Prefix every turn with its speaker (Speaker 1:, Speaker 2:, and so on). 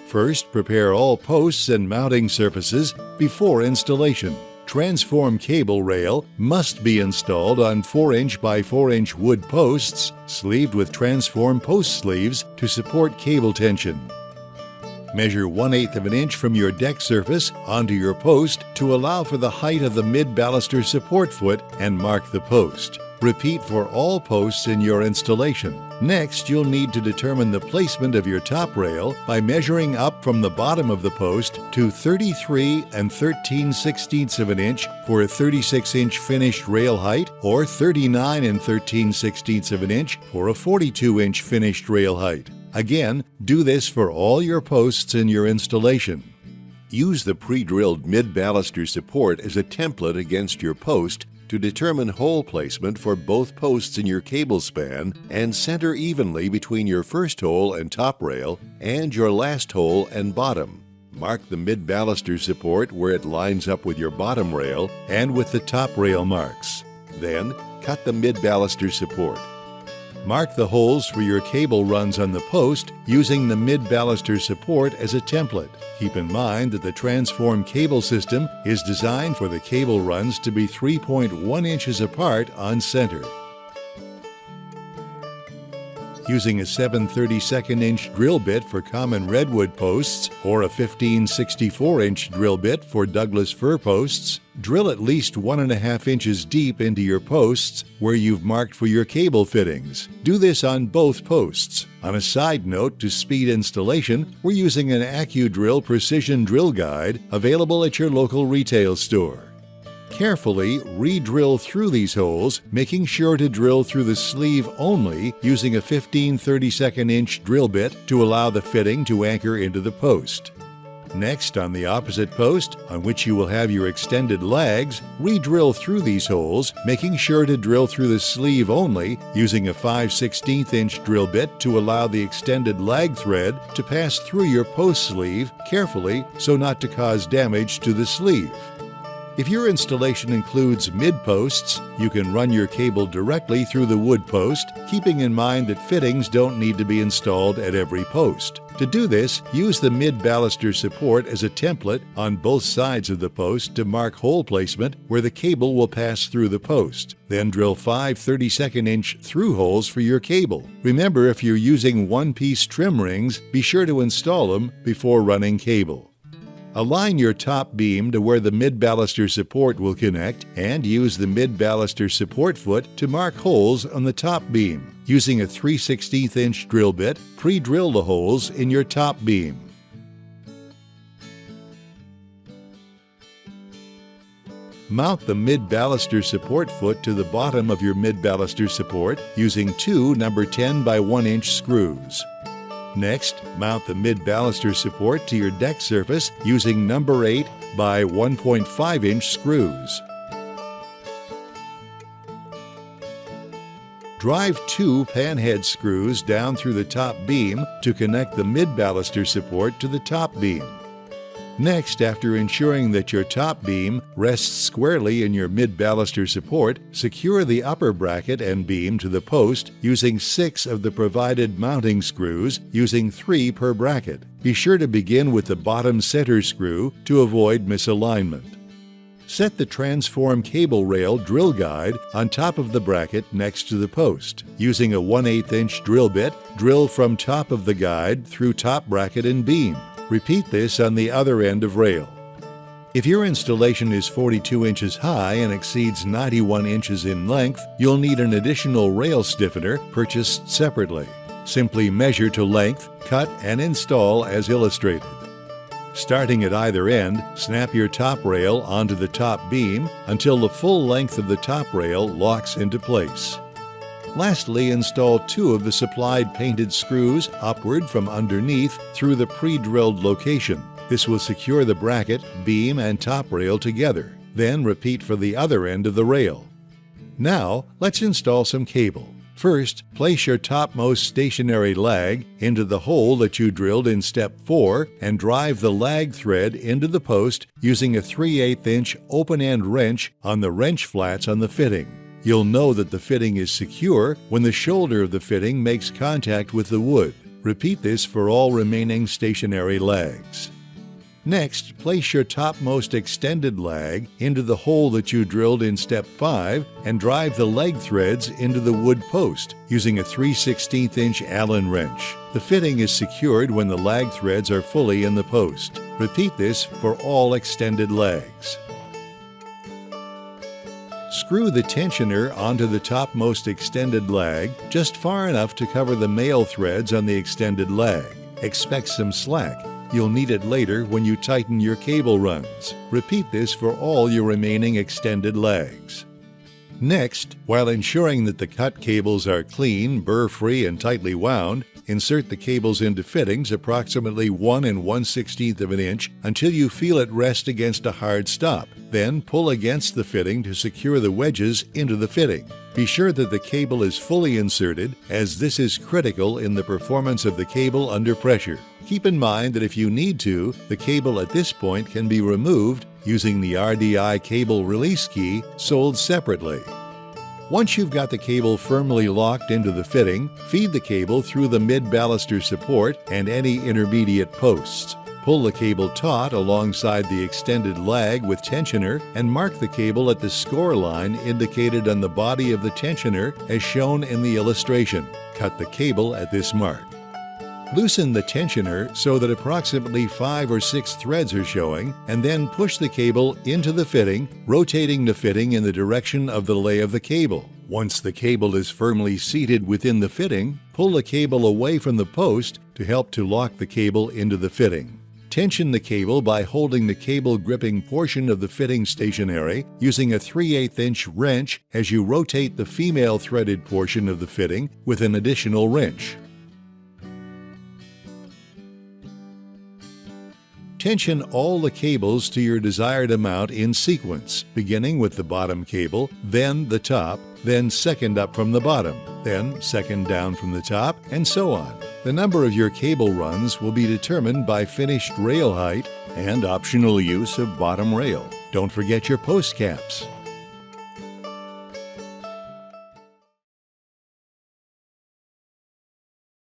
Speaker 1: First, prepare all posts and mounting surfaces before installation. Transform cable rail must be installed on 4-inch by 4-inch wood posts, sleeved with transform post sleeves to support cable tension. Measure 1/8 of an inch from your deck surface onto your post to allow for the height of the mid-baluster support foot and mark the post. Repeat for all posts in your installation. Next, you'll need to determine the placement of your top rail by measuring up from the bottom of the post to 33 13/16 of an inch for a 36-inch finished rail height, or 39 13/16 of an inch for a 42-inch finished rail height. Again, do this for all your posts in your installation. Use the pre-drilled mid-baluster support as a template against your post to determine hole placement for both posts in your cable span and center evenly between your first hole and top rail and your last hole and bottom. Mark the mid-baluster support where it lines up with your bottom rail and with the top rail marks. Then, cut the mid-baluster support. Mark the holes for your cable runs on the post using the mid-baluster support as a template. Keep in mind that the transform cable system is designed for the cable runs to be 3.1 inches apart on center. Using a 7/32 drill bit for common redwood posts or a 15/64 drill bit for Douglas fir posts, drill at least 1.5 inches deep into your posts where you've marked for your cable fittings. Do this on both posts. On a side note to speed installation, we're using an AccuDrill precision drill guide available at your local retail store. Carefully re-drill through these holes, making sure to drill through the sleeve only using a 15/32 drill bit to allow the fitting to anchor into the post. Next, on the opposite post, on which you will have your extended lags, re-drill through these holes, making sure to drill through the sleeve only using a 5/16 drill bit to allow the extended lag thread to pass through your post sleeve carefully so not to cause damage to the sleeve. If your installation includes mid-posts, you can run your cable directly through the wood post, keeping in mind that fittings don't need to be installed at every post. To do this, use the mid-baluster support as a template on both sides of the post to mark hole placement where the cable will pass through the post. Then drill 5 32nd-inch through holes for your cable. Remember, if you're using one-piece trim rings, be sure to install them before running cable. Align your top beam to where the mid-baluster support will connect and use the mid-baluster support foot to mark holes on the top beam. Using a 3/16 drill bit, pre-drill the holes in your top beam. Mount the mid-baluster support foot to the bottom of your mid-baluster support using two 10 by 1 inch screws. Next, mount the mid-baluster support to your deck surface using 8 by 1.5 inch screws. Drive two panhead screws down through the top beam to connect the mid-baluster support to the top beam. Next, after ensuring that your top beam rests squarely in your mid-baluster support, secure the upper bracket and beam to the post using 6 of the provided mounting screws, using 3 per bracket. Be sure to begin with the bottom center screw to avoid misalignment. Set the transform cable rail drill guide on top of the bracket next to the post. Using a 1/8 drill bit, drill from top of the guide through top bracket and beam. Repeat this on the other end of rail. If your installation is 42 inches high and exceeds 91 inches in length, you'll need an additional rail stiffener purchased separately. Simply measure to length, cut, and install as illustrated. Starting at either end, snap your top rail onto the top beam until the full length of the top rail locks into place. Lastly, install 2 of the supplied painted screws upward from underneath through the pre-drilled location. This will secure the bracket, beam, and top rail together. Then repeat for the other end of the rail. Now, let's install some cable. First, place your topmost stationary lag into the hole that you drilled in step 4 and drive the lag thread into the post using a 3/8 open-end wrench on the wrench flats on the fitting. You'll know that the fitting is secure when the shoulder of the fitting makes contact with the wood. Repeat this for all remaining stationary legs. Next, place your topmost extended lag into the hole that you drilled in step 5 and drive the leg threads into the wood post using a 3/16" Allen wrench. The fitting is secured when the lag threads are fully in the post. Repeat this for all extended legs. Screw the tensioner onto the topmost extended lag just far enough to cover the male threads on the extended lag. Expect some slack. You'll need it later when you tighten your cable runs. Repeat this for all your remaining extended legs. Next, while ensuring that the cut cables are clean, burr-free, and tightly wound, insert the cables into fittings approximately 1 1/16 inch until you feel it rest against a hard stop. Then pull against the fitting to secure the wedges into the fitting. Be sure that the cable is fully inserted, as this is critical in the performance of the cable under pressure. Keep in mind that if you need to, the cable at this point can be removed using the RDI cable release key sold separately. Once you've got the cable firmly locked into the fitting, feed the cable through the mid-baluster support and any intermediate posts. Pull the cable taut alongside the extended lag with tensioner and mark the cable at the score line indicated on the body of the tensioner as shown in the illustration. Cut the cable at this mark. Loosen the tensioner so that approximately 5 or 6 threads are showing, and then push the cable into the fitting, rotating the fitting in the direction of the lay of the cable. Once the cable is firmly seated within the fitting, pull the cable away from the post to help to lock the cable into the fitting. Tension the cable by holding the cable gripping portion of the fitting stationary using a 3/8" wrench as you rotate the female threaded portion of the fitting with an additional wrench. Tension all the cables to your desired amount in sequence, beginning with the bottom cable, then the top, then second up from the bottom, then second down from the top, and so on. The number of your cable runs will be determined by finished rail height and optional use of bottom rail. Don't forget your post caps.